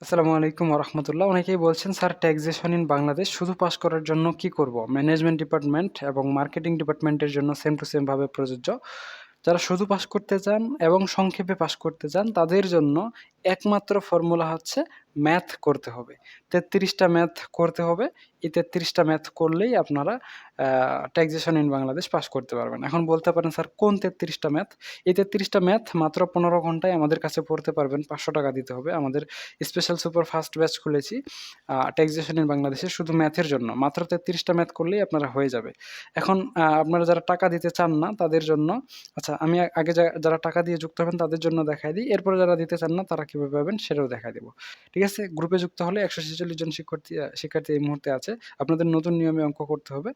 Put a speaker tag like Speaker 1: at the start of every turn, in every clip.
Speaker 1: আসসালামু আলাইকুম ওরহমতুল্লাহ। অনেকেই বলছেন, স্যার ট্যাক্সেশন ইন বাংলাদেশ শুধু পাস করার জন্য কি করব? ম্যানেজমেন্ট ডিপার্টমেন্ট এবং মার্কেটিং ডিপার্টমেন্টের জন্য সেম টু সেম ভাবে প্রযোজ্য। যারা শুধু পাস করতে চান এবং সংক্ষেপে পাস করতে চান তাদের জন্য একমাত্র ফর্মুলা হচ্ছে ম্যাথ করতে হবে। ৩৩ টা ম্যাথ করতে হবে। এই ৩৩ টা ম্যাথ করলেই আপনারা ট্যাক্সেশন ইন বাংলাদেশ পাস করতে পারবেন। এখন বলতে পারেন, স্যার কোন ৩৩ টা ম্যাথ? এই ৩৩ টা ম্যাথ মাত্র ১৫ ঘন্টায় আমাদের কাছে পড়তে পারবেন। ৳৫০০ দিতে হবে। আমাদের স্পেশাল সুপার ফাস্ট ব্যাচ খুলেছি ট্যাক্সেশন ইন বাংলাদেশে শুধু ম্যাথের জন্য। মাত্র ৩৩ টা ম্যাথ করলেই আপনারা হয়ে যাবে। এখন আপনারা যারা টাকা দিতে চান না তাদের জন্য, আচ্ছা আমি আগে যারা টাকা দিয়ে যুক্ত হবেন তাদের জন্য দেখায় দিই। এরপরে যারা দিতে চান না তারা কিভাবে পাবেন সেটাও দেখায় দিব। ঠিক আছে? গ্রুপে যুক্ত হলে ১৪৬ জন শিক্ষার্থী এই মুহূর্তে আছে। আপনাদের নতুন নিয়মে অঙ্ক করতে হবে।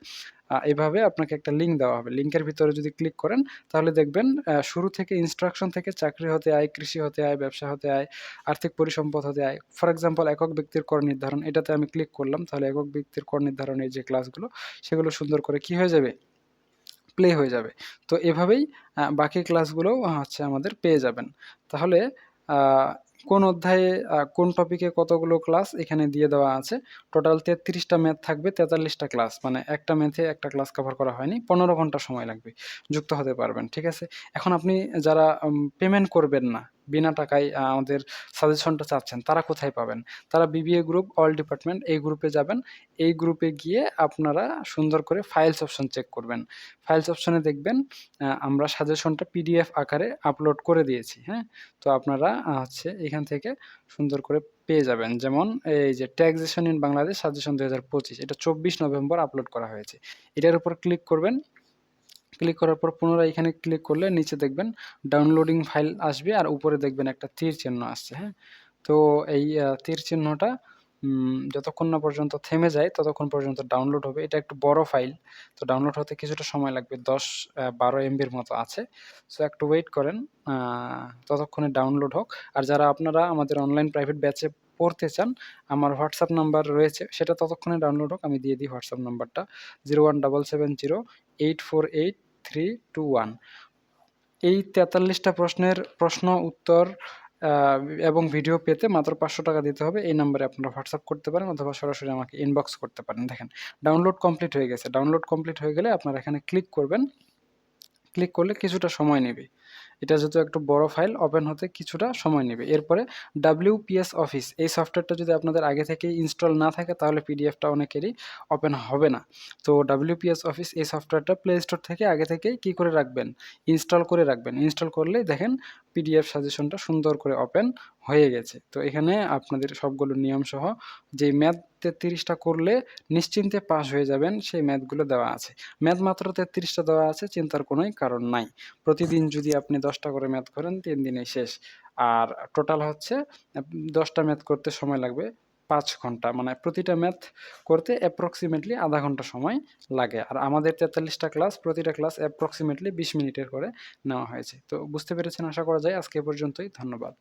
Speaker 1: এভাবে আপনাকে একটা লিঙ্ক দেওয়া হবে। লিঙ্কের ভিতরে যদি ক্লিক করেন তাহলে দেখবেন শুরু থেকে ইনস্ট্রাকশন থেকে চাকরি হতে আয়, কৃষি হতে আয়, ব্যবসা হতে আয়, আর্থিক পরিসম্পদ হতে আয়। ফর এক্সাম্পল একক ব্যক্তির কর নির্ধারণ, এটাতে আমি ক্লিক করলাম। তাহলে একক ব্যক্তির কর নির্ধারণের যে ক্লাসগুলো সেগুলো সুন্দর করে কি হয়ে যাবে? প্লে হয়ে যাবে। তো এভাবেই বাকি ক্লাসগুলোও হচ্ছে আমাদের পেয়ে যাবেন। তাহলে আ কোন অধ্যায়ে কোন টপিকে কতগুলো ক্লাস এখানে দিয়ে দেওয়া আছে। টোটাল ৩৩ টা ম্যাথ থাকবে, ৪৩ টা ক্লাস। মানে একটা ম্যাথে একটা ক্লাস কভার করা হয়নি। ১৫ ঘন্টা সময় লাগবে। যুক্ত হতে পারবেন। ঠিক আছে? এখন আপনি যারা পেমেন্ট করবেন না, বিনা টাকায় আমাদের সাজেশনটা চাচ্ছেন, তারা কোথায় পাবেন? তারা বিবিএ গ্রুপ অল ডিপার্টমেন্ট এই গ্রুপে যাবেন। এই গ্রুপে গিয়ে আপনারা সুন্দর করে ফাইলস অপশন চেক করবেন। ফাইলস অপশনে দেখবেন আমরা সাজেশনটা পিডিএফ আকারে আপলোড করে দিয়েছি, হ্যাঁ? তো আপনারা হচ্ছে এখান থেকে সুন্দর করে পেয়ে যাবেন। যেমন এই যে ট্যাক্সেশন ইন বাংলাদেশ সাজেশন ২০২৫ এটা ২৪ নভেম্বর আপলোড করা হয়েছে। এটার উপর ক্লিক করবেন। ক্লিক করার পর পুনরায় এখানে ক্লিক করলে নিচে দেখবেন ডাউনলোডিং ফাইল আসবে আর উপরে দেখবেন একটা তীর চিহ্ন আসছে, হ্যাঁ? তো এই তীর চিহ্নটা যতক্ষণ না পর্যন্ত থেমে যায় ততক্ষণ পর্যন্ত ডাউনলোড হবে। এটা একটু বড় ফাইল। তো ডাউনলোড হতে কিছুটা সময় লাগবে। ১০-১২ এমবির মতো আছে। সো একটু ওয়েট করেন। আ ততক্ষণে ডাউনলোড হোক। আর যারা আপনারা আমাদের অনলাইন প্রাইভেট ব্যাচে পড়তে চান, আমার WhatsApp নাম্বার রয়েছে। সেটা ততক্ষণে ডাউনলোড হোক। আমি দিয়ে দিই WhatsApp নাম্বারটা 01770 848 321। এই ৪৩ টা প্রশ্নের প্রশ্ন উত্তর আ এবং ভিডিও পেতে মাত্র ৳৫০০ দিতে হবে। এই নাম্বারে আপনারা WhatsApp করতে পারেন অথবা সরাসরি আমাকে ইনবক্স করতে পারেন। দেখেন ডাউনলোড কমপ্লিট হয়ে গেছে। ডাউনলোড কমপ্লিট হয়ে গেলে আপনারা এখানে ক্লিক করবেন। ক্লিক করলে কিছুটা সময় নেবে। এটা যেহেতু একটু বড় ফাইল ওপেন হতে কিছুটা সময় নেবে। এরপরে WPS অফিস এই সফটওয়্যারটা যদি আপনাদের আগে থেকেই ইনস্টল না থাকে তাহলে পিডিএফটা অনেকেরই ওপেন হবে না। তো WPS অফিস এই সফটওয়্যারটা প্লে স্টোর থেকে আগে থেকেই কি করে রাখবেন? ইনস্টল করে রাখবেন। ইনস্টল করলেই দেখেন পিডিএফ সাজেশনটা সুন্দর করে ওপেন হয়ে গেছে। তো এখানে আপনাদের সবগুলো নিয়মসহ যেই ম্যাথ ৩৩ টা করলে নিশ্চিন্তে পাস হয়ে যাবেন সেই ম্যাথগুলো দেওয়া আছে। ম্যাথ মাত্র ৩৩ টা দেওয়া আছে, চিন্তার কোনোই কারণ নাই। প্রতিদিন যদি আপনি ১০ টা করে ম্যাথ করেন ৩ দিনেই শেষ। আর টোটাল হচ্ছে ১০ টা ম্যাথ করতে সময় লাগবে ৫ ঘন্টা। মানে প্রতিটা ম্যাথ করতে অ্যাপ্রক্সিমেটলি ০.৫ ঘন্টা সময় লাগে। আর আমাদের ৪৩ টা ক্লাস, প্রতিটা ক্লাস অ্যাপ্রক্সিমেটলি ২০ মিনিটের করে নেওয়া হয়েছে। তো বুঝতে পেরেছেন আশা করা যায়। আজকে এ পর্যন্তই। ধন্যবাদ।